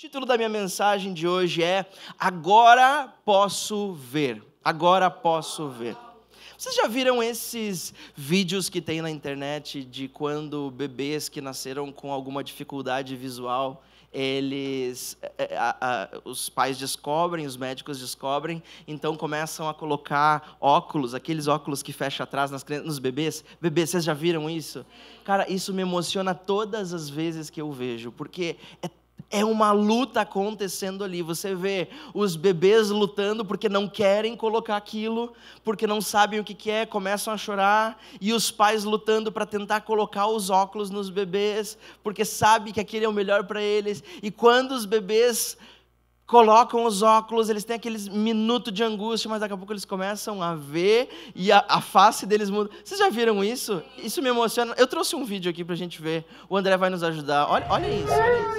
O título da minha mensagem de hoje é Agora Posso Ver. Agora Posso Ver. Vocês já viram esses vídeos que tem na internet de quando bebês que nasceram com alguma dificuldade visual, os pais descobrem, os médicos descobrem, então começam a colocar óculos, aqueles óculos que fecham atrás nos bebês? Bebês, vocês já viram isso? Cara, isso me emociona todas as vezes que eu vejo, porque é uma luta acontecendo ali. Você vê os bebês lutando porque não querem colocar aquilo, porque não sabem o que é, começam a chorar, e os pais lutando para tentar colocar os óculos nos bebês, porque sabem que aquele é o melhor para eles. E quando os bebês colocam os óculos, eles têm aqueles minutos de angústia, mas daqui a pouco eles começam a ver e a face deles muda. Vocês já viram isso? Isso me emociona. Eu trouxe um vídeo aqui pra gente ver. O André vai nos ajudar. Olha isso, olha isso.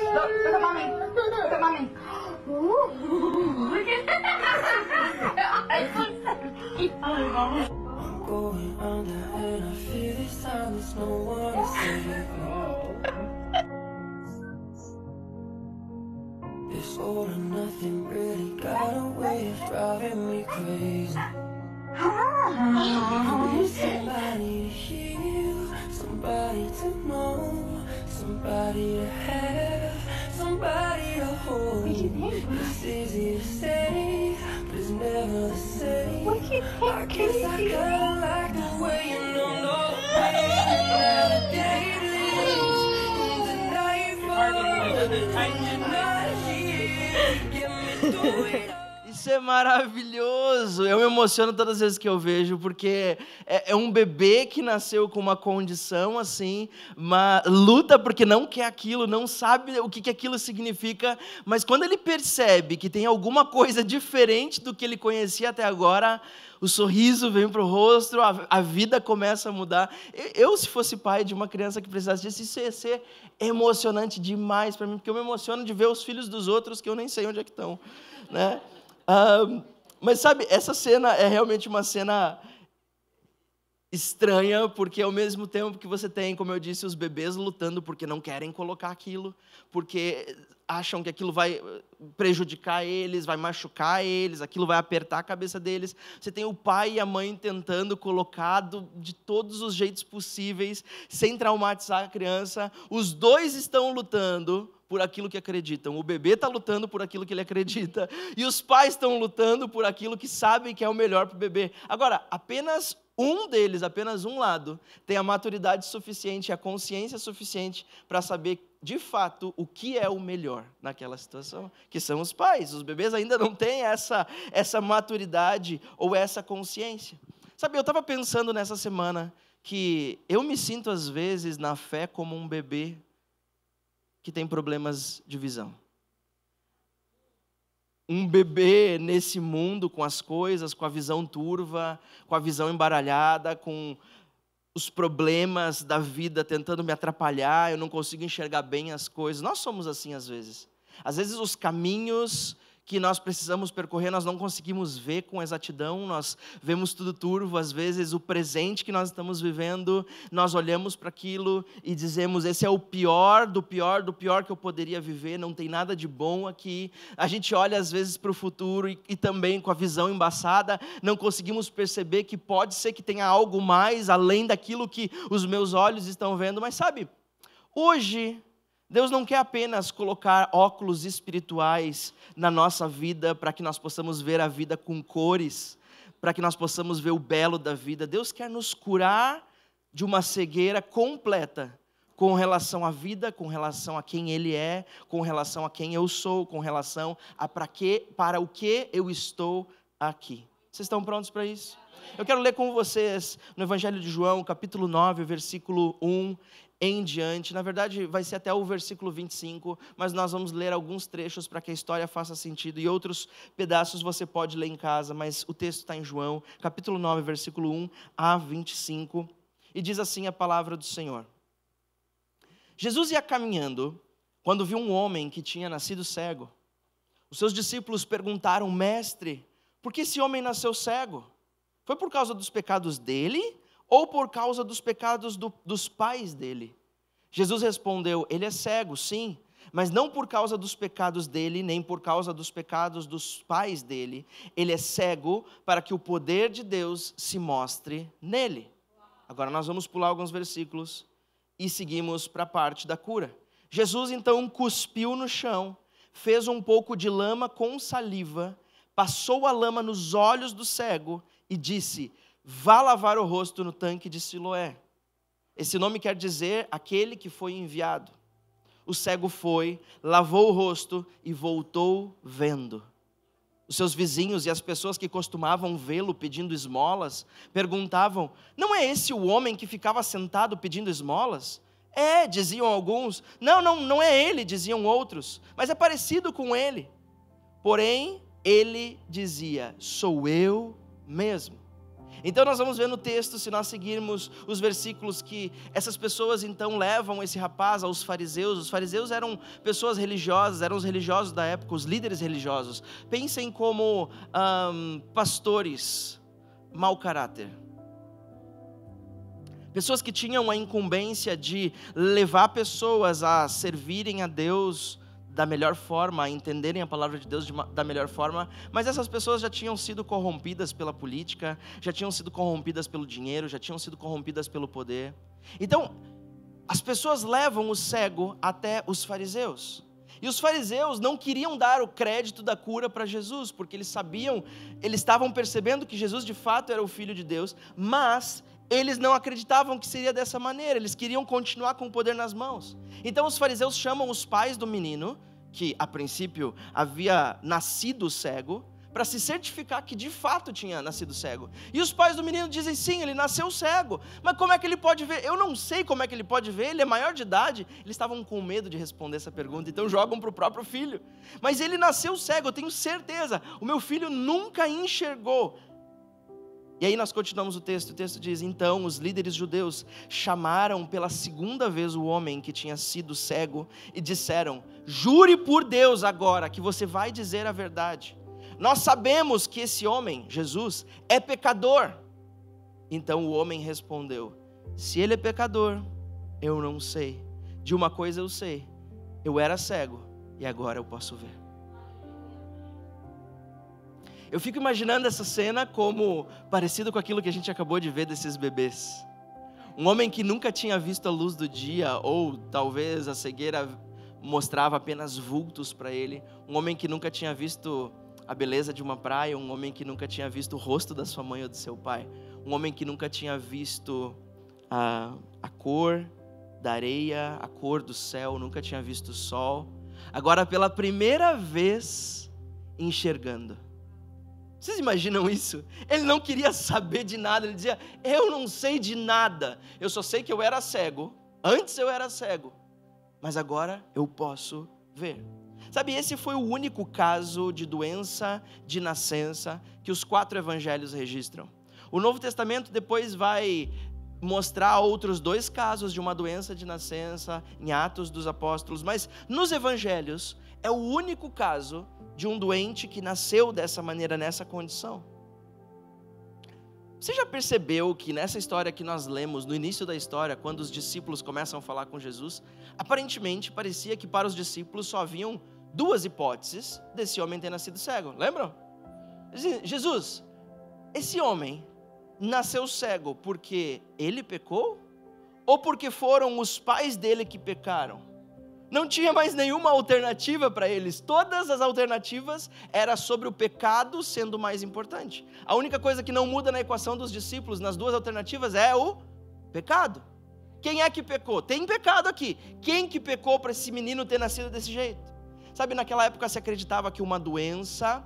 This all or nothing really got a way of driving me crazy. I need somebody to heal, somebody to know, somebody to have, somebody to hold. It's easy to say, but it's never the same. I guess I kinda like the way you know no pain. Now the day leaves, the night falls, and you're not here. Get me through it. Isso é maravilhoso, eu me emociono todas as vezes que eu vejo, porque é um bebê que nasceu com uma condição assim, uma luta porque não quer aquilo, não sabe o que aquilo significa, mas quando ele percebe que tem alguma coisa diferente do que ele conhecia até agora, o sorriso vem para o rosto, a vida começa a mudar. Eu, se fosse pai de uma criança que precisasse disso, isso ia ser emocionante demais para mim, porque eu me emociono de ver os filhos dos outros que eu nem sei onde é que estão, né? Mas sabe, essa cena é realmente uma cena estranha, porque ao mesmo tempo que você tem, como eu disse, os bebês lutando porque não querem colocar aquilo, porque acham que aquilo vai prejudicar eles, vai machucar eles, aquilo vai apertar a cabeça deles. Você tem o pai e a mãe tentando colocar de todos os jeitos possíveis, sem traumatizar a criança. Os dois estão lutando por aquilo que acreditam. O bebê está lutando por aquilo que ele acredita, e os pais estão lutando por aquilo que sabem que é o melhor para o bebê. Agora, apenas um deles, apenas um lado, tem a maturidade suficiente, a consciência suficiente para saber, de fato, o que é o melhor naquela situação, que são os pais. Os bebês ainda não têm essa maturidade ou essa consciência. Sabe, eu estava pensando nessa semana que eu me sinto, às vezes, na fé como um bebê que tem problemas de visão. Um bebê nesse mundo, com as coisas, com a visão turva, com a visão embaralhada, com os problemas da vida tentando me atrapalhar, eu não consigo enxergar bem as coisas. Nós somos assim às vezes. Às vezes os caminhos que nós precisamos percorrer, nós não conseguimos ver com exatidão, nós vemos tudo turvo. Às vezes o presente que nós estamos vivendo, nós olhamos para aquilo e dizemos, esse é o pior do pior do pior que eu poderia viver, não tem nada de bom aqui. A gente olha às vezes para o futuro e também com a visão embaçada, não conseguimos perceber que pode ser que tenha algo mais além daquilo que os meus olhos estão vendo. Mas sabe, hoje Deus não quer apenas colocar óculos espirituais na nossa vida para que nós possamos ver a vida com cores, para que nós possamos ver o belo da vida. Deus quer nos curar de uma cegueira completa com relação à vida, com relação a quem Ele é, com relação a quem eu sou, com relação a para o que eu estou aqui. Vocês estão prontos para isso? Eu quero ler com vocês no Evangelho de João, capítulo 9, versículo 1 em diante. Na verdade, vai ser até o versículo 25, mas nós vamos ler alguns trechos para que a história faça sentido, e outros pedaços você pode ler em casa, mas o texto está em João, capítulo 9, versículo 1 a 25, e diz assim a palavra do Senhor. Jesus ia caminhando, quando viu um homem que tinha nascido cego. Os seus discípulos perguntaram, mestre, por que esse homem nasceu cego? Foi por causa dos pecados dele ou por causa dos pecados dos pais dele? Jesus respondeu, ele é cego, sim, Mas não por causa dos pecados dele, nem por causa dos pecados dos pais dele. Ele é cego para que o poder de Deus se mostre nele. Agora nós vamos pular alguns versículos e seguimos para a parte da cura. Jesus então cuspiu no chão, fez um pouco de lama com saliva, passou a lama nos olhos do cego e disse: vá lavar o rosto no tanque de Siloé. Esse nome quer dizer aquele que foi enviado. O cego foi, lavou o rosto e voltou vendo. Os seus vizinhos e as pessoas que costumavam vê-lo pedindo esmolas perguntavam: não é esse o homem que ficava sentado pedindo esmolas? É, diziam alguns. Não é ele, diziam outros, mas é parecido com ele. Porém, ele dizia: sou eu mesmo. Então nós vamos ver no texto, se nós seguirmos os versículos, que essas pessoas então levam esse rapaz aos fariseus. Os fariseus eram pessoas religiosas, eram os religiosos da época, os líderes religiosos. Pensem como pastores mau caráter. Pessoas que tinham a incumbência de levar pessoas a servirem a Deus da melhor forma, a entenderem a palavra de Deus da melhor forma, mas essas pessoas já tinham sido corrompidas pela política, já tinham sido corrompidas pelo dinheiro, já tinham sido corrompidas pelo poder. Então, as pessoas levam o cego até os fariseus. E os fariseus não queriam dar o crédito da cura para Jesus, porque eles estavam percebendo que Jesus de fato era o Filho de Deus, mas eles não acreditavam que seria dessa maneira, eles queriam continuar com o poder nas mãos. Então os fariseus chamam os pais do menino, que a princípio havia nascido cego, para se certificar que de fato tinha nascido cego. E os pais do menino dizem: sim, ele nasceu cego, mas como é que ele pode ver? Eu não sei como é que ele pode ver, ele é maior de idade. Eles estavam com medo de responder essa pergunta, então jogam para o próprio filho. Mas ele nasceu cego, eu tenho certeza, o meu filho nunca enxergou. E aí nós continuamos o texto diz: então os líderes judeus chamaram pela segunda vez o homem que tinha sido cego e disseram: jure por Deus agora que você vai dizer a verdade. Nós sabemos que esse homem, Jesus, é pecador. Então o homem respondeu: se ele é pecador, eu não sei. De uma coisa eu sei, eu era cego e agora eu posso ver. Eu fico imaginando essa cena como parecido com aquilo que a gente acabou de ver desses bebês. Um homem que nunca tinha visto a luz do dia, ou talvez a cegueira mostrava apenas vultos para ele. Um homem que nunca tinha visto a beleza de uma praia, um homem que nunca tinha visto o rosto da sua mãe ou do seu pai. Um homem que nunca tinha visto a cor da areia, a cor do céu, nunca tinha visto o sol. Agora pela primeira vez enxergando. Vocês imaginam isso? Ele não queria saber de nada, ele dizia: eu não sei de nada, eu só sei que eu era cego, antes eu era cego, mas agora eu posso ver. Sabe, esse foi o único caso de doença de nascença que os 4 evangelhos registram. O Novo Testamento depois vai mostrar outros 2 casos de uma doença de nascença em Atos dos Apóstolos, mas nos evangelhos é o único caso de um doente que nasceu dessa maneira, nessa condição. Você já percebeu que nessa história que nós lemos, no início da história, quando os discípulos começam a falar com Jesus, aparentemente parecia que para os discípulos só haviam 2 hipóteses desse homem ter nascido cego, lembram? Jesus, esse homem nasceu cego porque ele pecou? Ou porque foram os pais dele que pecaram? Não tinha mais nenhuma alternativa para eles. Todas as alternativas eram sobre o pecado sendo mais importante. A única coisa que não muda na equação dos discípulos, nas 2 alternativas, é o pecado. Quem é que pecou? Tem pecado aqui. Quem que pecou para esse menino ter nascido desse jeito? Sabe, naquela época se acreditava que uma doença,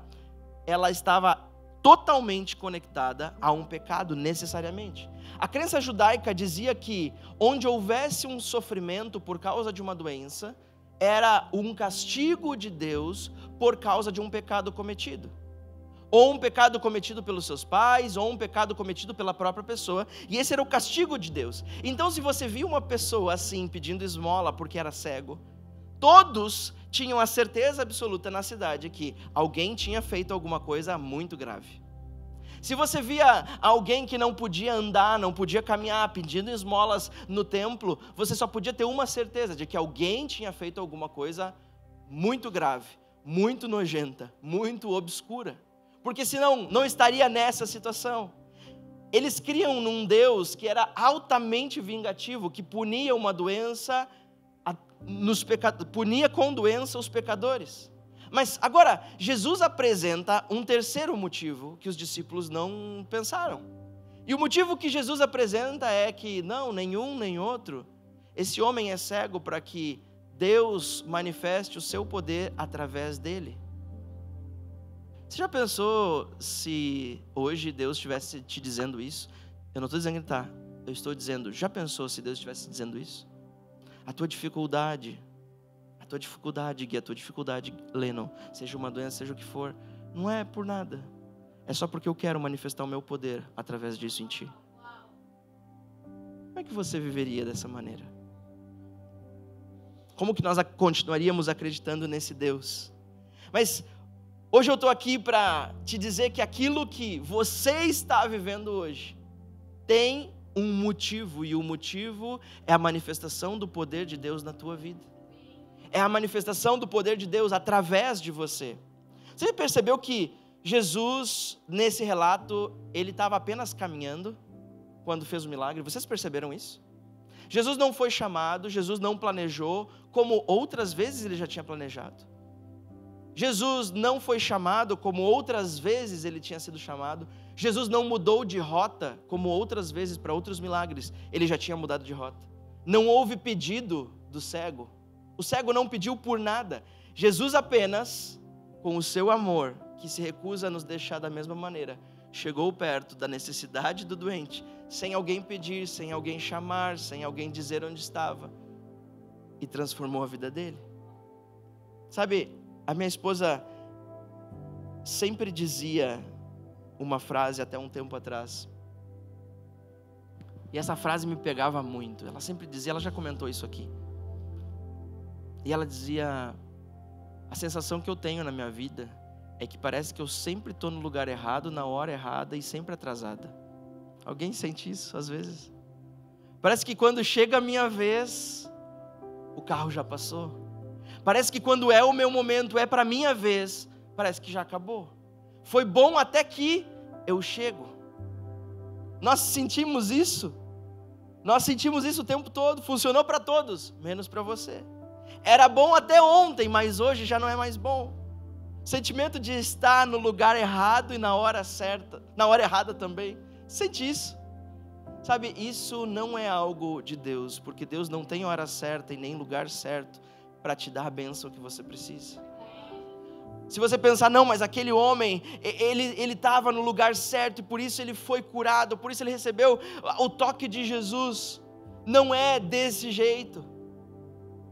ela estava totalmente conectada a um pecado, necessariamente. A crença judaica dizia que onde houvesse um sofrimento por causa de uma doença, era um castigo de Deus por causa de um pecado cometido. Ou um pecado cometido pelos seus pais, ou um pecado cometido pela própria pessoa, e esse era o castigo de Deus. Então se você via uma pessoa assim, pedindo esmola porque era cego, todos tinham a certeza absoluta na cidade que alguém tinha feito alguma coisa muito grave. Se você via alguém que não podia andar, não podia caminhar, pedindo esmolas no templo, você só podia ter uma certeza de que alguém tinha feito alguma coisa muito grave, muito nojenta, muito obscura. Porque senão não estaria nessa situação. Eles criam num Deus que era altamente vingativo, que punia uma doença, punia com doença os pecadores. Mas agora, Jesus apresenta um terceiro motivo que os discípulos não pensaram. E o motivo que Jesus apresenta é que não, nenhum nem outro, esse homem é cego para que Deus manifeste o seu poder através dele. Você já pensou se hoje Deus estivesse te dizendo isso? Eu não estou dizendo que está, eu estou dizendo, já pensou se Deus estivesse dizendo isso? A tua dificuldade, Gui, a tua dificuldade, Lennon, seja uma doença, seja o que for, não é por nada. É só porque eu quero manifestar o meu poder através disso em ti. Como é que você viveria dessa maneira? Como que nós continuaríamos acreditando nesse Deus? Mas hoje eu estou aqui para te dizer que aquilo que você está vivendo hoje tem um motivo, e o motivo é a manifestação do poder de Deus na tua vida. É a manifestação do poder de Deus através de você. Você percebeu que Jesus, nesse relato, ele estava apenas caminhando quando fez o milagre? Vocês perceberam isso? Jesus não foi chamado, Jesus não planejou, como outras vezes ele já tinha planejado. Jesus não foi chamado como outras vezes ele tinha sido chamado. Jesus não mudou de rota como outras vezes para outros milagres ele já tinha mudado de rota. Não houve pedido do cego. O cego não pediu por nada. Jesus apenas, com o seu amor, que se recusa a nos deixar da mesma maneira, chegou perto da necessidade do doente, sem alguém pedir, sem alguém chamar, sem alguém dizer onde estava, e transformou a vida dele. Sabe, a minha esposa sempre dizia uma frase até um tempo atrás, e essa frase me pegava muito. Ela sempre dizia, ela já comentou isso aqui, e ela dizia: a sensação que eu tenho na minha vida é que parece que eu sempre estou no lugar errado, na hora errada e sempre atrasada. Alguém sente isso às vezes? Parece que quando chega a minha vez, o carro já passou. Parece que quando é o meu momento, é para a minha vez, parece que já acabou. Foi bom até que eu chego. Nós sentimos isso. Nós sentimos isso o tempo todo. Funcionou para todos, menos para você. Era bom até ontem, mas hoje já não é mais bom. Sentimento de estar no lugar errado e na hora certa, na hora errada também. Sente isso. Sabe, isso não é algo de Deus, porque Deus não tem hora certa e nem lugar certo para te dar a bênção que você precisa. Se você pensar, não, mas aquele homem, ele estava no lugar certo e por isso ele foi curado, por isso ele recebeu o toque de Jesus. Não é desse jeito.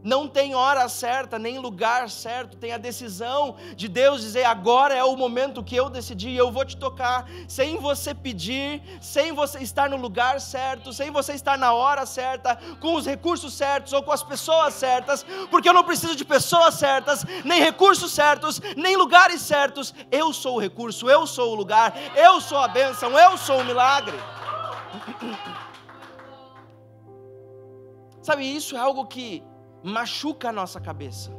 Não tem hora certa, nem lugar certo. Tem a decisão de Deus dizer, agora é o momento que eu decidi, eu vou te tocar, sem você pedir, sem você estar no lugar certo, sem você estar na hora certa, com os recursos certos ou com as pessoas certas, porque eu não preciso de pessoas certas, nem recursos certos, nem lugares certos. Eu sou o recurso, eu sou o lugar, eu sou a bênção, eu sou o milagre. Sabe, isso é algo que machuca a nossa cabeça.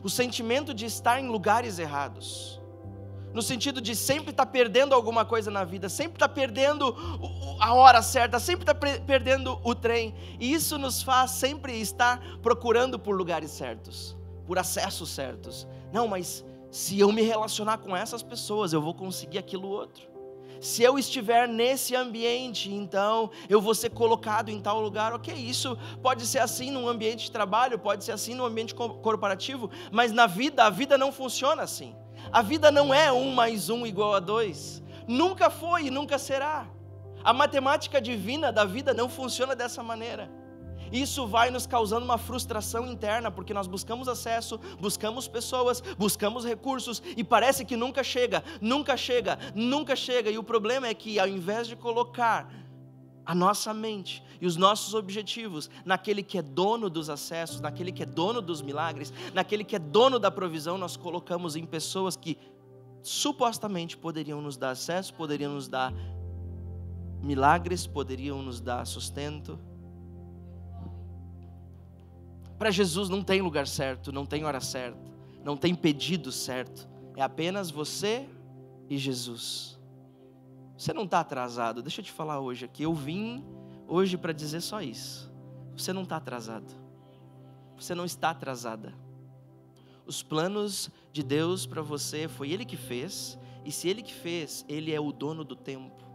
O sentimento de estar em lugares errados, no sentido de sempre estar perdendo alguma coisa na vida, sempre estar perdendo a hora certa, sempre estar perdendo o trem. E isso nos faz sempre estar procurando por lugares certos, por acessos certos. Não, mas se eu me relacionar com essas pessoas, eu vou conseguir aquilo outro. Se eu estiver nesse ambiente, então eu vou ser colocado em tal lugar. Ok, isso pode ser assim num ambiente de trabalho, pode ser assim num ambiente corporativo, mas na vida, a vida não funciona assim. A vida não é 1 mais 1 igual a 2. Nunca foi e nunca será. A matemática divina da vida não funciona dessa maneira. Isso vai nos causando uma frustração interna, porque nós buscamos acesso, buscamos pessoas, buscamos recursos, e parece que nunca chega, nunca chega, nunca chega. E o problema é que ao invés de colocar a nossa mente e os nossos objetivos naquele que é dono dos acessos, naquele que é dono dos milagres, naquele que é dono da provisão, nós colocamos em pessoas que supostamente poderiam nos dar acesso, poderiam nos dar milagres, poderiam nos dar sustento. Para Jesus não tem lugar certo, não tem hora certa, não tem pedido certo. É apenas você e Jesus. Você não está atrasado. Deixa eu te falar hoje aqui. Eu vim hoje para dizer só isso. Você não está atrasado. Você não está atrasada. Os planos de Deus para você foi Ele que fez. E se Ele que fez, Ele é o dono do tempo.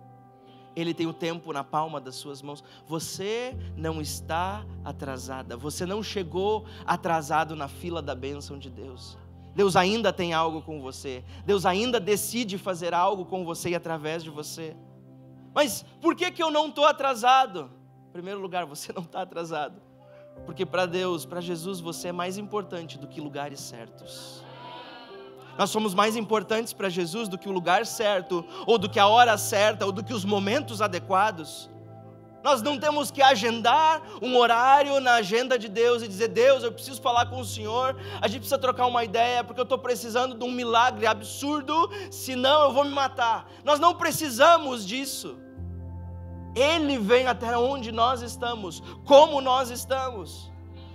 Ele tem o tempo na palma das suas mãos. Você não está atrasada. Você não chegou atrasado na fila da bênção de Deus. Deus ainda tem algo com você. Deus ainda decide fazer algo com você e através de você. Mas por que eu não estou atrasado? Em primeiro lugar, você não está atrasado. Porque para Deus, para Jesus, você é mais importante do que lugares certos. Nós somos mais importantes para Jesus do que o lugar certo, ou do que a hora certa, ou do que os momentos adequados. Nós não temos que agendar um horário na agenda de Deus e dizer: Deus, eu preciso falar com o Senhor, a gente precisa trocar uma ideia, porque eu estou precisando de um milagre absurdo, senão eu vou me matar. Nós não precisamos disso. Ele vem até onde nós estamos, como nós estamos.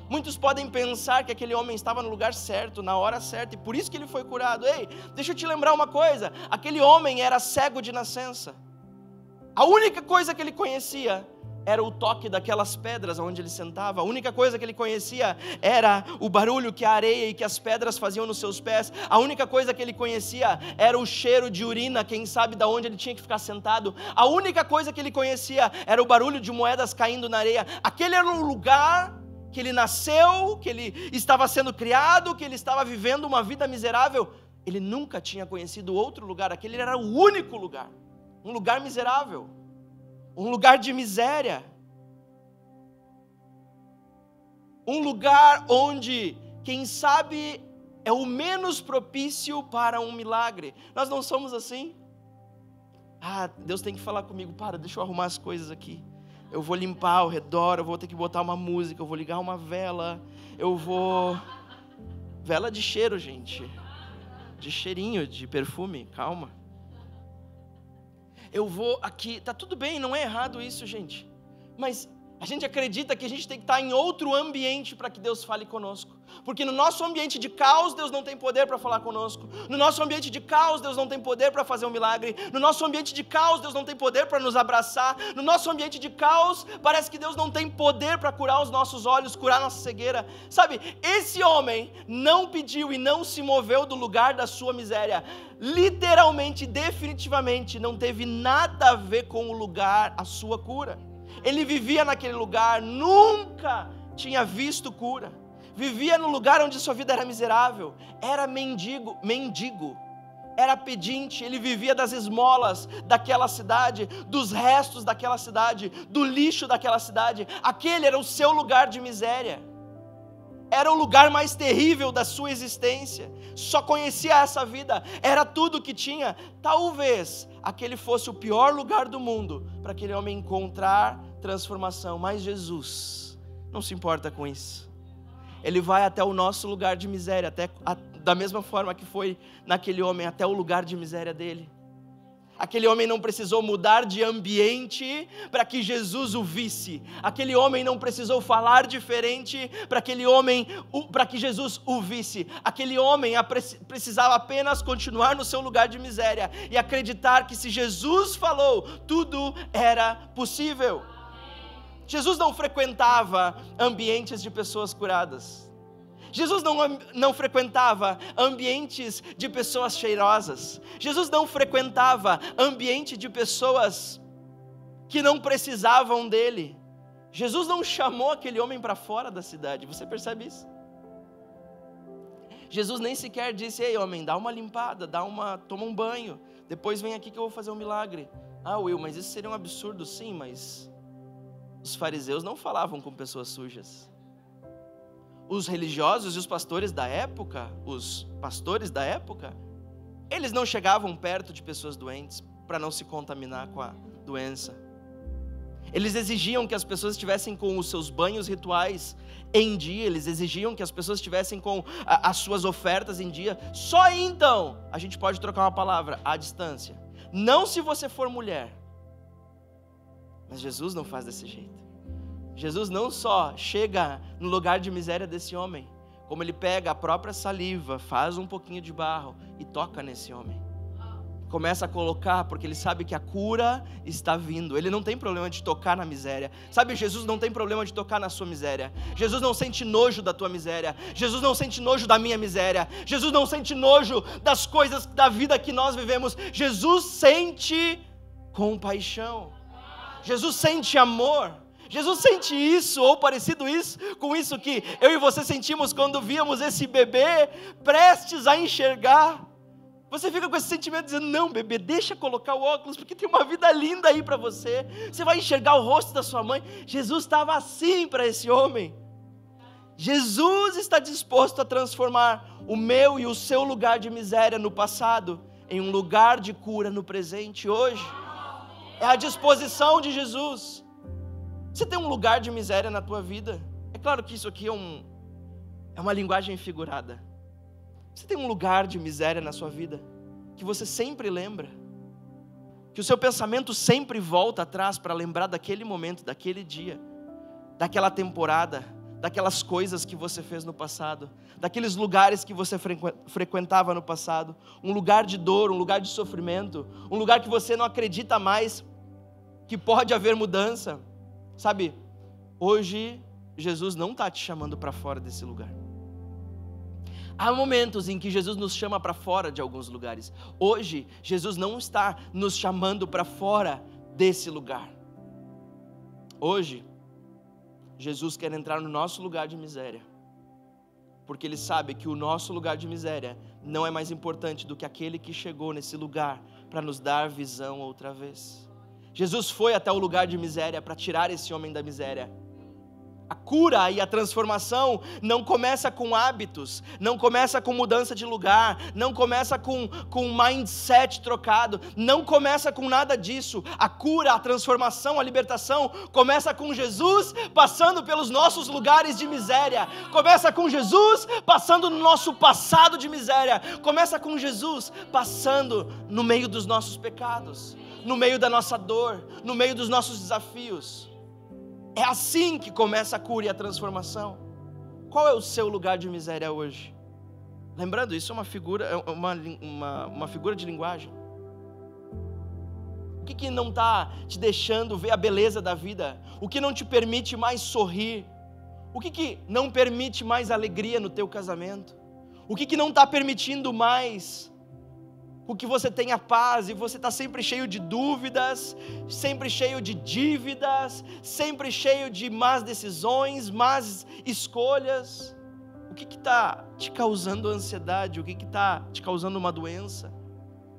Muitos podem pensar que aquele homem estava no lugar certo, na hora certa, e por isso que ele foi curado. Ei, deixa eu te lembrar uma coisa, aquele homem era cego de nascença. A única coisa que ele conhecia era o toque daquelas pedras onde ele sentava. A única coisa que ele conhecia era o barulho que a areia e que as pedras faziam nos seus pés. A única coisa que ele conhecia era o cheiro de urina, quem sabe de onde ele tinha que ficar sentado. A única coisa que ele conhecia era o barulho de moedas caindo na areia. Aquele era o lugar que ele nasceu, que ele estava sendo criado, que ele estava vivendo uma vida miserável. Ele nunca tinha conhecido outro lugar. Aquele era o único lugar. Um lugar miserável. Um lugar de miséria. Um lugar onde, quem sabe, é o menos propício para um milagre. Nós não somos assim. Deus tem que falar comigo. Deixa eu arrumar as coisas aqui. Eu vou limpar ao redor, eu vou ter que botar uma música, eu vou ligar uma vela, Vela de cheiro, gente. De cheirinho, de perfume, calma. Eu vou aqui, tá tudo bem, não é errado isso, gente. Mas a gente acredita que a gente tem que estar em outro ambiente para que Deus fale conosco. Porque no nosso ambiente de caos, Deus não tem poder para falar conosco. No nosso ambiente de caos, Deus não tem poder para fazer um milagre. No nosso ambiente de caos, Deus não tem poder para nos abraçar. No nosso ambiente de caos, parece que Deus não tem poder para curar os nossos olhos, curar nossa cegueira. Sabe, esse homem não pediu e não se moveu do lugar da sua miséria. Literalmente, definitivamente, não teve nada a ver com o lugar, a sua cura. Ele vivia naquele lugar, nunca tinha visto cura. Vivia no lugar onde sua vida era miserável. Era mendigo, era pedinte. Ele vivia das esmolas daquela cidade, dos restos daquela cidade, do lixo daquela cidade. Aquele era o seu lugar de miséria. Era o lugar mais terrível da sua existência. Só conhecia essa vida, era tudo que tinha. Talvez aquele fosse o pior lugar do mundo para aquele homem encontrar transformação. Mas Jesus não se importa com isso. Ele vai até o nosso lugar de miséria, da mesma forma que foi naquele homem, até o lugar de miséria dele. Aquele homem não precisou mudar de ambiente para que Jesus o visse. Aquele homem não precisou falar diferente para que Jesus o visse. Aquele homem precisava apenas continuar no seu lugar de miséria e acreditar que se Jesus falou, tudo era possível. Jesus não frequentava ambientes de pessoas curadas. Jesus não frequentava ambientes de pessoas cheirosas. Jesus não frequentava ambiente de pessoas que não precisavam dele. Jesus não chamou aquele homem para fora da cidade. Você percebe isso? Jesus nem sequer disse: ei homem, dá uma limpada, toma um banho, depois vem aqui que eu vou fazer um milagre. Will, mas isso seria um absurdo. Sim, mas os fariseus não falavam com pessoas sujas. Os religiosos e os pastores da época, eles não chegavam perto de pessoas doentes para não se contaminar com a doença. Eles exigiam que as pessoas estivessem com os seus banhos rituais em dia, eles exigiam que as pessoas estivessem com as suas ofertas em dia. Só então a gente pode trocar uma palavra à distância. Não se você for mulher. Mas Jesus não faz desse jeito. Jesus não só chega no lugar de miséria desse homem, como ele pega a própria saliva, faz um pouquinho de barro e toca nesse homem. Começa a colocar, porque ele sabe que a cura está vindo. Ele não tem problema de tocar na miséria. Sabe, Jesus não tem problema de tocar na sua miséria. Jesus não sente nojo da tua miséria. Jesus não sente nojo da minha miséria. Jesus não sente nojo das coisas da vida que nós vivemos. Jesus sente compaixão. Jesus sente amor. Jesus sente isso, ou parecido isso, com isso que eu e você sentimos quando víamos esse bebê prestes a enxergar. Você fica com esse sentimento dizendo, não, bebê, deixa colocar o óculos, porque tem uma vida linda aí para você. Você vai enxergar o rosto da sua mãe. Jesus estava assim para esse homem. Jesus está disposto a transformar o meu e o seu lugar de miséria no passado em um lugar de cura no presente hoje. É a disposição de Jesus. Você tem um lugar de miséria na tua vida? É claro que isso aqui é uma linguagem figurada. Você tem um lugar de miséria na sua vida que você sempre lembra, que o seu pensamento sempre volta atrás para lembrar daquele momento, daquele dia, daquela temporada, daquelas coisas que você fez no passado, daqueles lugares que você frequentava no passado, um lugar de dor, um lugar de sofrimento, um lugar que você não acredita mais que pode haver mudança. Sabe, hoje Jesus não está te chamando para fora desse lugar. Há momentos em que Jesus nos chama para fora de alguns lugares. Hoje, Jesus não está nos chamando para fora desse lugar. Hoje, Jesus quer entrar no nosso lugar de miséria, porque Ele sabe que o nosso lugar de miséria não é mais importante do que aquele que chegou nesse lugar para nos dar visão outra vez. Jesus foi até o lugar de miséria para tirar esse homem da miséria. A cura e a transformação não começa com hábitos, não começa com mudança de lugar, não começa com mindset trocado, não começa com nada disso. A cura, a transformação, a libertação começa com Jesus passando pelos nossos lugares de miséria, começa com Jesus passando no nosso passado de miséria, começa com Jesus passando no meio dos nossos pecados, no meio da nossa dor, no meio dos nossos desafios. É assim que começa a cura e a transformação. Qual é o seu lugar de miséria hoje? Lembrando, isso é uma figura de linguagem. O que não está te deixando ver a beleza da vida? O que não te permite mais sorrir? O que não permite mais alegria no teu casamento? O que não está permitindo mais o que você tenha paz, e você está sempre cheio de dúvidas, sempre cheio de dívidas, sempre cheio de más decisões, más escolhas? O que está te causando ansiedade? O que está te causando uma doença?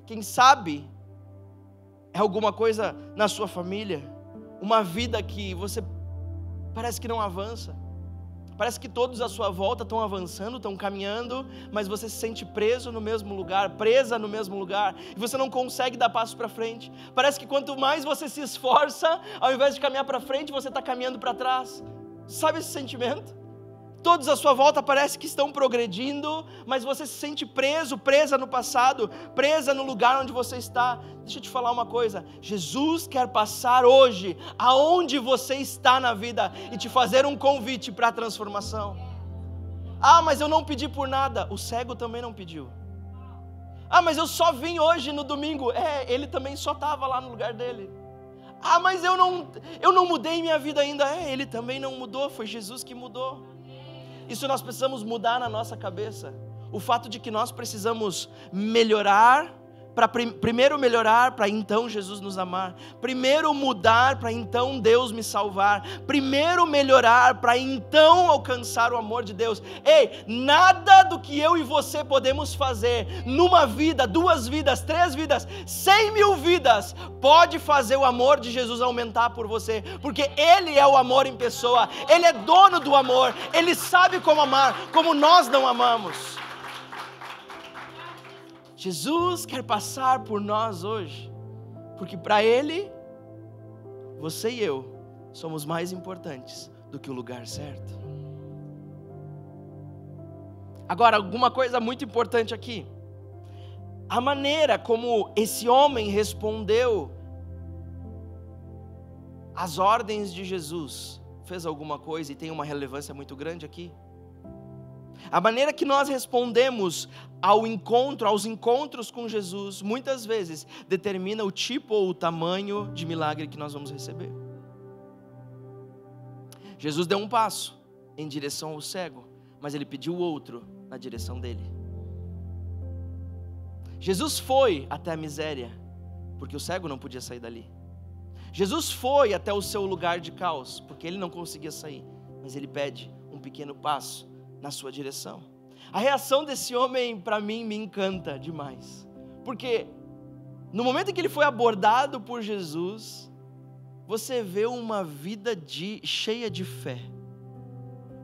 Quem sabe é alguma coisa na sua família, uma vida que você parece que não avança. Parece que todos à sua volta estão avançando, estão caminhando, mas você se sente preso no mesmo lugar, presa no mesmo lugar, e você não consegue dar passo para frente. Parece que quanto mais você se esforça, ao invés de caminhar para frente, você está caminhando para trás. Sabe esse sentimento? Todos à sua volta parece que estão progredindo, mas você se sente preso, presa no passado, presa no lugar onde você está. Deixa eu te falar uma coisa, Jesus quer passar hoje aonde você está na vida e te fazer um convite para a transformação. Ah, mas eu não pedi por nada. O cego também não pediu. Ah, mas eu só vim hoje no domingo. Ele também só estava lá no lugar dele. Ah, mas eu não mudei minha vida ainda. Ele também não mudou, foi Jesus que mudou. Isso nós precisamos mudar na nossa cabeça. O fato de que nós precisamos melhorar, primeiro melhorar para então Jesus nos amar. Primeiro mudar para então Deus me salvar. Primeiro melhorar para então alcançar o amor de Deus. Ei, nada do que eu e você podemos fazer numa vida, 2 vidas, 3 vidas, 100 mil vidas, pode fazer o amor de Jesus aumentar por você, porque Ele é o amor em pessoa, Ele é dono do amor, Ele sabe como amar, como nós não amamos. Jesus quer passar por nós hoje, porque para Ele, você e eu somos mais importantes do que o lugar certo. Agora, alguma coisa muito importante aqui. A maneira como esse homem respondeu às ordens de Jesus fez alguma coisa e tem uma relevância muito grande aqui. A maneira que nós respondemos aos encontros com Jesus, muitas vezes determina o tipo ou o tamanho de milagre que nós vamos receber. Jesus deu um passo em direção ao cego, mas ele pediu outro na direção dele. Jesus foi até a miséria, porque o cego não podia sair dali. Jesus foi até o seu lugar de caos, porque ele não conseguia sair, mas ele pede um pequeno passo na sua direção. A reação desse homem, para mim, me encanta demais, porque no momento em que ele foi abordado por Jesus, você vê uma vida cheia de fé.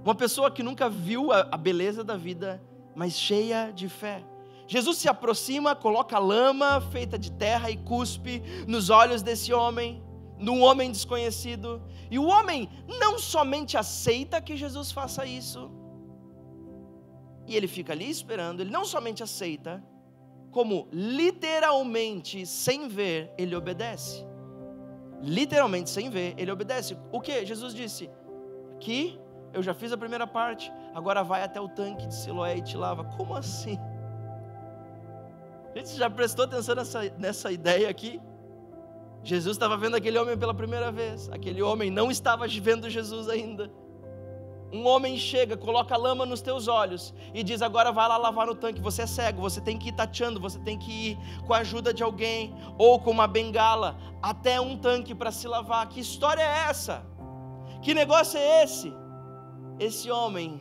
Uma pessoa que nunca viu a beleza da vida, mas cheia de fé. Jesus se aproxima, coloca lama feita de terra e cuspe nos olhos desse homem, num homem desconhecido. E o homem não somente aceita que Jesus faça isso, e ele fica ali esperando, ele não somente aceita, como literalmente, sem ver, ele obedece. Literalmente, sem ver, ele obedece. O que? Jesus disse: aqui eu já fiz a primeira parte, agora vai até o tanque de Siloé e te lava. Como assim? Gente, você já prestou atenção nessa ideia aqui? Jesus estava vendo aquele homem pela primeira vez. Aquele homem não estava vendo Jesus ainda. Um homem chega, coloca lama nos teus olhos e diz: agora vai lá lavar no tanque. Você é cego, você tem que ir tateando, você tem que ir com a ajuda de alguém ou com uma bengala até um tanque para se lavar. Que história é essa? Que negócio é esse? Esse homem,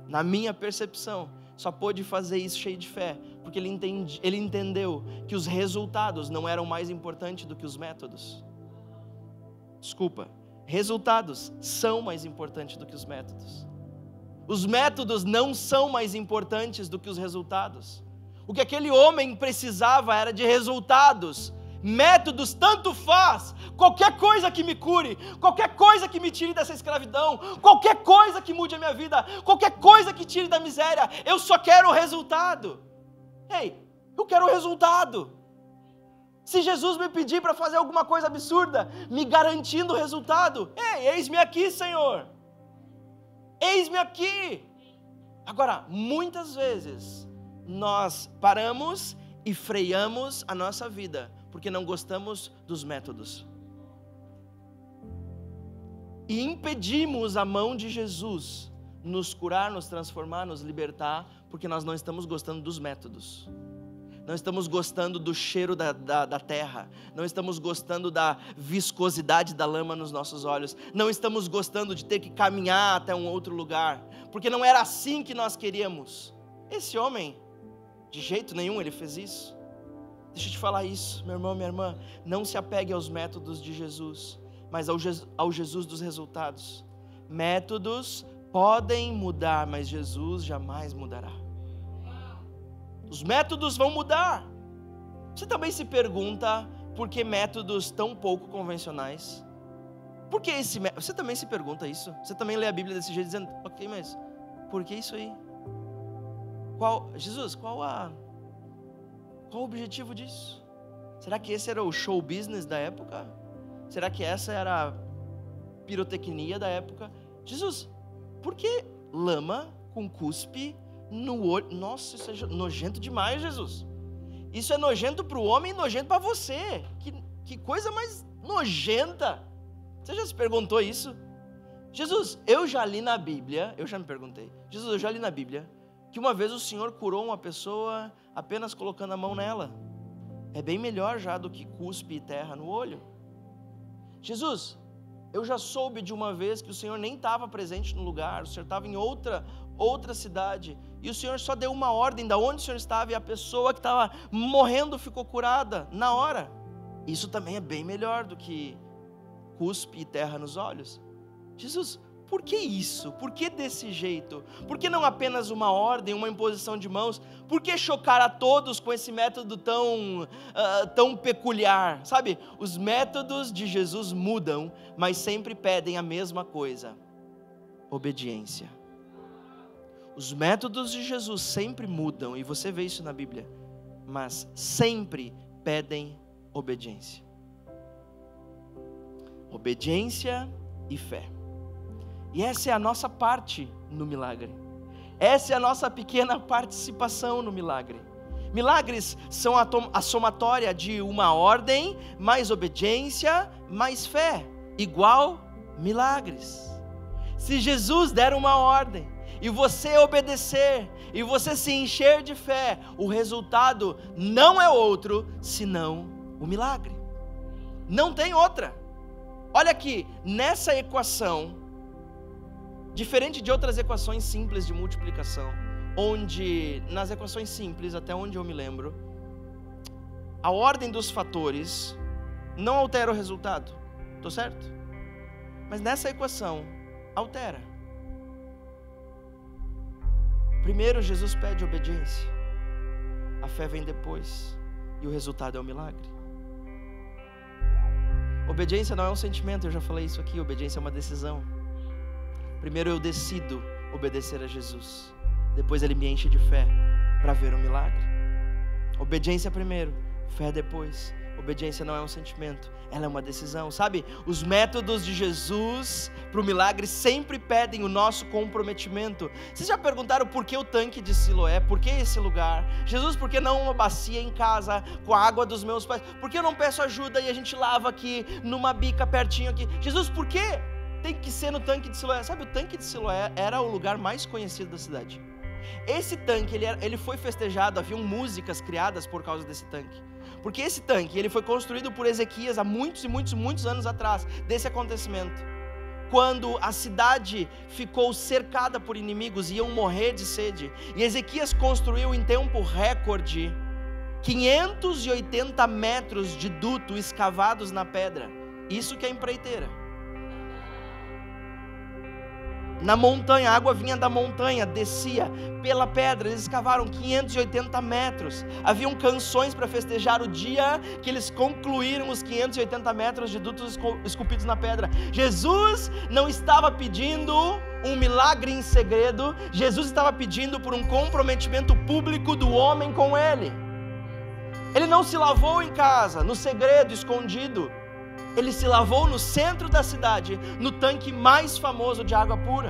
na minha percepção, só pôde fazer isso cheio de fé, porque ele entendeu que os resultados não eram mais importantes do que os métodos. Desculpa, resultados são mais importantes do que os métodos. Os métodos não são mais importantes do que os resultados. O que aquele homem precisava era de resultados. Métodos tanto faz. Qualquer coisa que me cure, qualquer coisa que me tire dessa escravidão, qualquer coisa que mude a minha vida, qualquer coisa que tire da miséria, eu só quero o resultado. Ei, eu quero o resultado. Se Jesus me pedir para fazer alguma coisa absurda, me garantindo o resultado, ei, eis-me aqui, Senhor. Eis-me aqui. Agora, muitas vezes, nós paramos e freamos a nossa vida, porque não gostamos dos métodos. E impedimos a mão de Jesus nos curar, nos transformar, nos libertar, porque nós não estamos gostando dos métodos. Não estamos gostando do cheiro da terra. Não estamos gostando da viscosidade da lama nos nossos olhos. Não estamos gostando de ter que caminhar até um outro lugar, porque não era assim que nós queríamos. Esse homem, de jeito nenhum ele fez isso. Deixa eu te falar isso, meu irmão, minha irmã. Não se apegue aos métodos de Jesus, mas ao Jesus dos resultados. Métodos podem mudar, mas Jesus jamais mudará. Os métodos vão mudar. Você também se pergunta por que métodos tão pouco convencionais? Por que você também se pergunta isso? Você também lê a Bíblia desse jeito dizendo: ok, mas por que isso aí? Jesus, qual o objetivo disso? Será que esse era o show business da época? Será que essa era a pirotecnia da época? Jesus, por que lama com cuspe no olho? Nossa, isso é nojento demais, Jesus. Isso é nojento para o homem e nojento para você. Que coisa mais nojenta. Você já se perguntou isso? Jesus, eu já li na Bíblia, eu já me perguntei, Jesus, eu já li na Bíblia que uma vez o Senhor curou uma pessoa apenas colocando a mão nela. É bem melhor já do que cuspe e terra no olho. Jesus, eu já soube de uma vez que o Senhor nem estava presente no lugar, o Senhor estava em outra cidade, e o Senhor só deu uma ordem de onde o Senhor estava, e a pessoa que estava morrendo ficou curada na hora. Isso também é bem melhor do que cuspe e terra nos olhos. Jesus, por que isso? Por que desse jeito? Por que não apenas uma ordem, uma imposição de mãos? Por que chocar a todos com esse método tão peculiar? Sabe, os métodos de Jesus mudam, mas sempre pedem a mesma coisa: obediência. Os métodos de Jesus sempre mudam, e você vê isso na Bíblia, mas sempre pedem obediência. Obediência e fé. E essa é a nossa parte no milagre. Essa é a nossa pequena participação no milagre. Milagres são a somatória de uma ordem, mais obediência, mais fé, igual milagres. Se Jesus der uma ordem, e você obedecer, e você se encher de fé, o resultado não é outro, senão o milagre. Não tem outra. Olha aqui, nessa equação, diferente de outras equações simples de multiplicação, onde nas equações simples, até onde eu me lembro, a ordem dos fatores não altera o resultado. Estou certo? Mas nessa equação, altera. Primeiro Jesus pede obediência, a fé vem depois, e o resultado é o milagre. Obediência não é um sentimento, eu já falei isso aqui, obediência é uma decisão. Primeiro eu decido obedecer a Jesus, depois Ele me enche de fé para ver o milagre. Obediência primeiro, fé depois. Obediência não é um sentimento, ela é uma decisão. Sabe, os métodos de Jesus para o milagre sempre pedem o nosso comprometimento. Vocês já perguntaram por que o tanque de Siloé? Por que esse lugar? Jesus, por que não uma bacia em casa com a água dos meus pais? Por que eu não peço ajuda e a gente lava aqui numa bica pertinho aqui? Jesus, por que tem que ser no tanque de Siloé? Sabe, o tanque de Siloé era o lugar mais conhecido da cidade. Esse tanque, ele foi festejado, haviam músicas criadas por causa desse tanque. Porque esse tanque, ele foi construído por Ezequias há muitos e muitos, muitos anos atrás, desse acontecimento. Quando a cidade ficou cercada por inimigos, iam morrer de sede. E Ezequias construiu em tempo recorde 580 metros de duto escavados na pedra. Isso que é empreiteira. Na montanha, a água vinha da montanha, descia pela pedra, eles escavaram 580 metros. Haviam canções para festejar o dia que eles concluíram os 580 metros de dutos esculpidos na pedra. Jesus não estava pedindo um milagre em segredo, Jesus estava pedindo por um comprometimento público do homem com Ele. Ele não se lavou em casa, no segredo, escondido. Ele se lavou no centro da cidade, no tanque mais famoso de água pura.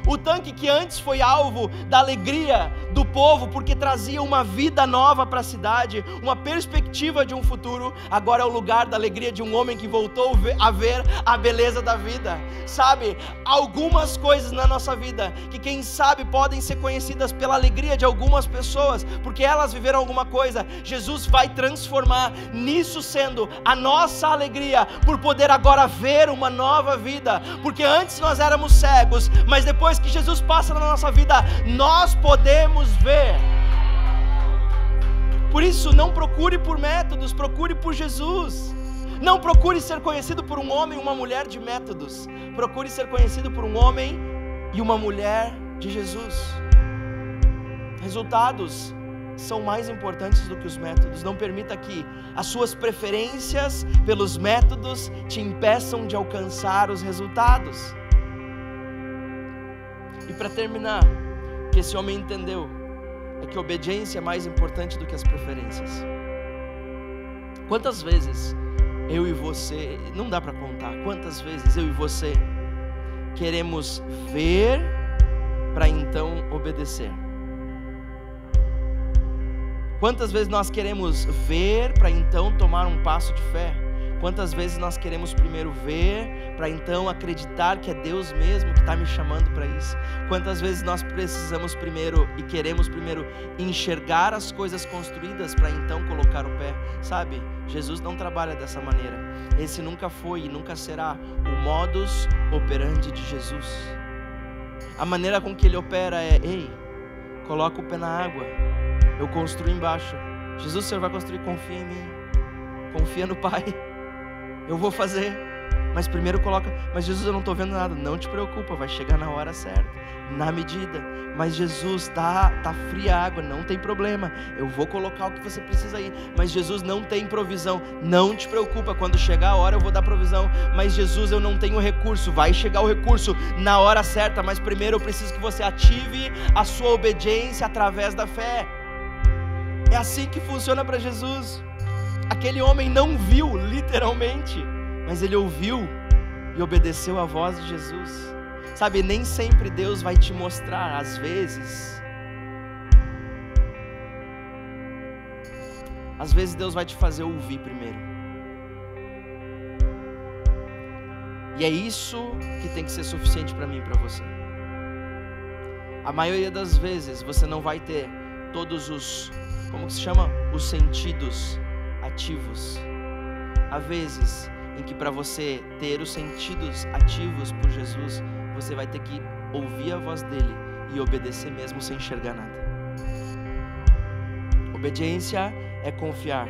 O tanque que antes foi alvo da alegria do povo, porque trazia uma vida nova para a cidade, uma perspectiva de um futuro, agora é o lugar da alegria de um homem que voltou a ver a beleza da vida. Sabe, algumas coisas na nossa vida, que quem sabe podem ser conhecidas pela alegria de algumas pessoas, porque elas viveram alguma coisa, Jesus vai transformar nisso sendo a nossa alegria, por poder agora ver uma nova vida, porque antes nós éramos cegos, mas depois que Jesus passa na nossa vida, nós podemos ver. Por isso, não procure por métodos, procure por Jesus. Não procure ser conhecido por um homem e uma mulher de métodos, procure ser conhecido por um homem e uma mulher de Jesus. Resultados são mais importantes do que os métodos. Não permita que as suas preferências pelos métodos te impeçam de alcançar os resultados. E para terminar, o que esse homem entendeu é que a obediência é mais importante do que as preferências. Quantas vezes eu e você, não dá para contar, quantas vezes eu e você queremos ver para então obedecer? Quantas vezes nós queremos ver para então tomar um passo de fé? Quantas vezes nós queremos primeiro ver para então acreditar que é Deus mesmo que está me chamando para isso? Quantas vezes nós precisamos primeiro e queremos primeiro enxergar as coisas construídas para então colocar o pé? Sabe, Jesus não trabalha dessa maneira. Esse nunca foi e nunca será o modus operandi de Jesus. A maneira com que Ele opera é: ei, coloca o pé na água, eu construo embaixo. Jesus, o Senhor vai construir, confia em mim, confia no Pai. Eu vou fazer, Mas primeiro coloca, mas Jesus, eu não estou vendo nada. Não te preocupa, vai chegar na hora certa, na medida. Mas Jesus, tá fria a água, não tem problema, eu vou colocar o que você precisa ir. Mas Jesus, não tem provisão, não te preocupa, quando chegar a hora eu vou dar provisão. Mas Jesus, eu não tenho recurso, vai chegar o recurso na hora certa. Mas primeiro eu preciso que você ative a sua obediência através da fé. É assim que funciona para Jesus. Aquele homem não viu, literalmente, mas ele ouviu e obedeceu à voz de Jesus. Sabe, nem sempre Deus vai te mostrar, às vezes Deus vai te fazer ouvir primeiro. E é isso que tem que ser suficiente para mim e para você. A maioria das vezes você não vai ter todos os, como que se chama? Os sentidos ativos. Há vezes em que para você ter os sentidos ativos por Jesus, você vai ter que ouvir a voz dele e obedecer mesmo sem enxergar nada. Obediência é confiar,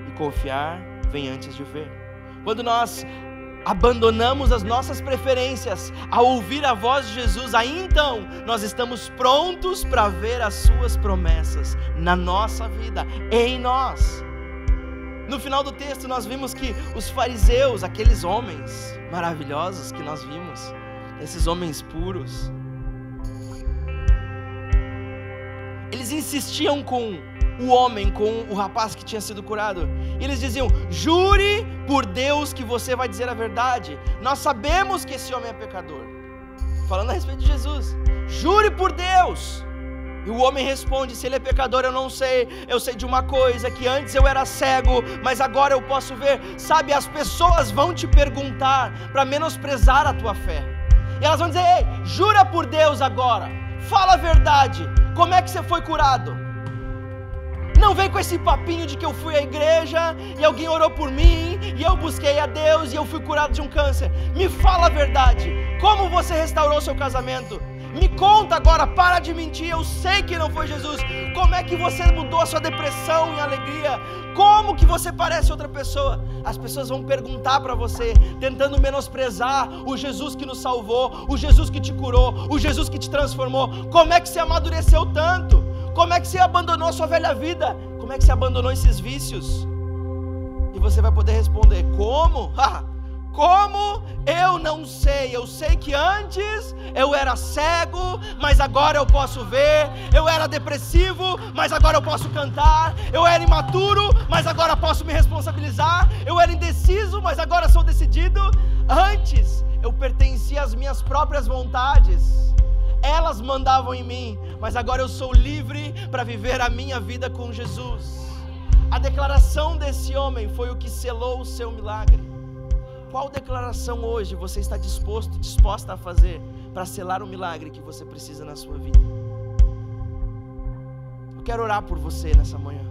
e confiar vem antes de ver. Quando nós abandonamos as nossas preferências a ouvir a voz de Jesus, aí então nós estamos prontos para ver as suas promessas na nossa vida, em nós. No final do texto nós vimos que os fariseus, aqueles homens maravilhosos que nós vimos, esses homens puros, eles insistiam com o homem, com o rapaz que tinha sido curado, e eles diziam: jure por Deus que você vai dizer a verdade, nós sabemos que esse homem é pecador, falando a respeito de Jesus. Jure por Deus. E o homem responde: se ele é pecador eu não sei, eu sei de uma coisa, que antes eu era cego, mas agora eu posso ver. Sabe, as pessoas vão te perguntar para menosprezar a tua fé, e elas vão dizer: ei, jura por Deus agora, fala a verdade, como é que você foi curado? Não vem com esse papinho de que eu fui à igreja e alguém orou por mim e eu busquei a Deus e eu fui curado de um câncer. Me fala a verdade, como você restaurou seu casamento? Me conta agora, para de mentir, eu sei que não foi Jesus. Como é que você mudou a sua depressão em alegria? Como que você parece outra pessoa? As pessoas vão perguntar para você, tentando menosprezar o Jesus que nos salvou, o Jesus que te curou, o Jesus que te transformou. Como é que você amadureceu tanto? Como é que você abandonou a sua velha vida? Como é que você abandonou esses vícios? E você vai poder responder: como? Como? Eu não sei. Eu sei que antes eu era cego, mas agora eu posso ver. Eu era depressivo, mas agora eu posso cantar. Eu era imaturo, mas agora posso me responsabilizar. Eu era indeciso, mas agora sou decidido. Antes eu pertencia às minhas próprias vontades, elas mandavam em mim, mas agora eu sou livre para viver a minha vida com Jesus. A declaração desse homem foi o que selou o seu milagre. Qual declaração hoje você está disposta a fazer para selar o milagre que você precisa na sua vida? Eu quero orar por você nessa manhã,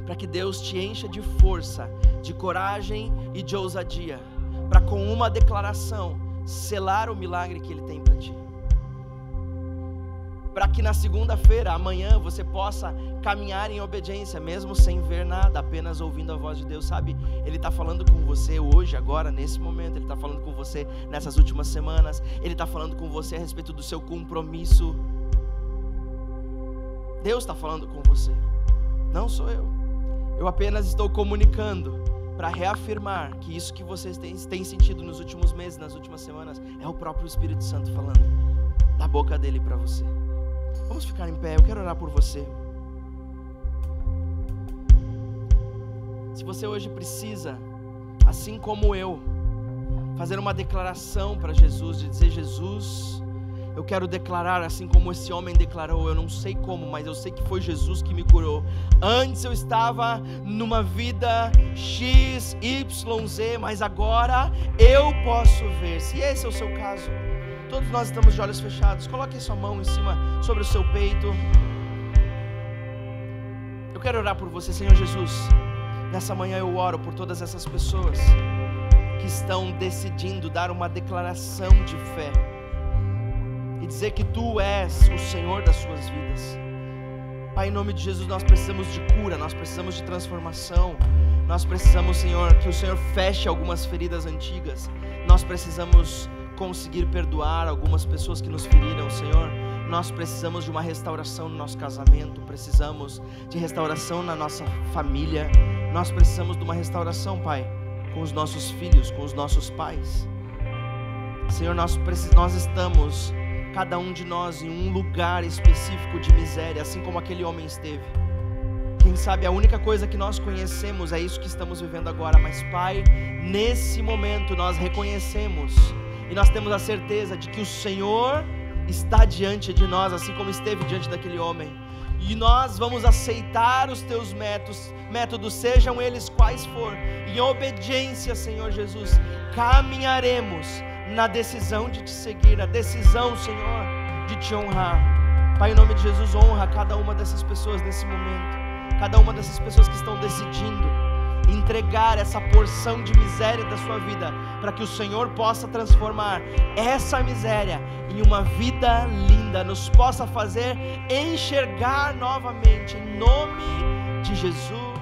para que Deus te encha de força, de coragem e de ousadia, para com uma declaração selar o milagre que Ele tem para ti. Para que na segunda-feira, amanhã, você possa caminhar em obediência, mesmo sem ver nada, apenas ouvindo a voz de Deus. Sabe, Ele está falando com você hoje, agora, nesse momento. Ele está falando com você nessas últimas semanas. Ele está falando com você a respeito do seu compromisso. Deus está falando com você, não sou eu. Eu apenas estou comunicando para reafirmar que isso que vocês têm sentido nos últimos meses, nas últimas semanas, é o próprio Espírito Santo falando da boca dele para você. Vamos ficar em pé, eu quero orar por você. Se você hoje precisa, assim como eu, fazer uma declaração para Jesus, de dizer: Jesus, eu quero declarar assim como esse homem declarou. Eu não sei como, mas eu sei que foi Jesus que me curou. Antes eu estava numa vida X, Y, Z, mas agora eu posso ver. Se esse é o seu caso, todos nós estamos de olhos fechados. Coloque sua mão em cima, sobre o seu peito. Eu quero orar por você. Senhor Jesus, nessa manhã eu oro por todas essas pessoas que estão decidindo dar uma declaração de fé e dizer que Tu és o Senhor das suas vidas. Pai, em nome de Jesus, nós precisamos de cura, nós precisamos de transformação. Nós precisamos, Senhor, que o Senhor feche algumas feridas antigas. Nós precisamos conseguir perdoar algumas pessoas que nos feriram, Senhor. Nós precisamos de uma restauração no nosso casamento, precisamos de restauração na nossa família. Nós precisamos de uma restauração, Pai, com os nossos filhos, com os nossos pais. Senhor, nós estamos, cada um de nós, em um lugar específico de miséria, assim como aquele homem esteve. Quem sabe a única coisa que nós conhecemos é isso que estamos vivendo agora, mas Pai, nesse momento nós reconhecemos e nós temos a certeza de que o Senhor está diante de nós, assim como esteve diante daquele homem, e nós vamos aceitar os teus métodos, sejam eles quais for, em obediência, Senhor Jesus, caminharemos na decisão de te seguir, na decisão, Senhor, de te honrar. Pai, em nome de Jesus, honra cada uma dessas pessoas nesse momento, cada uma dessas pessoas que estão decidindo entregar essa porção de miséria da sua vida, para que o Senhor possa transformar essa miséria em uma vida linda, nos possa fazer enxergar novamente, em nome de Jesus.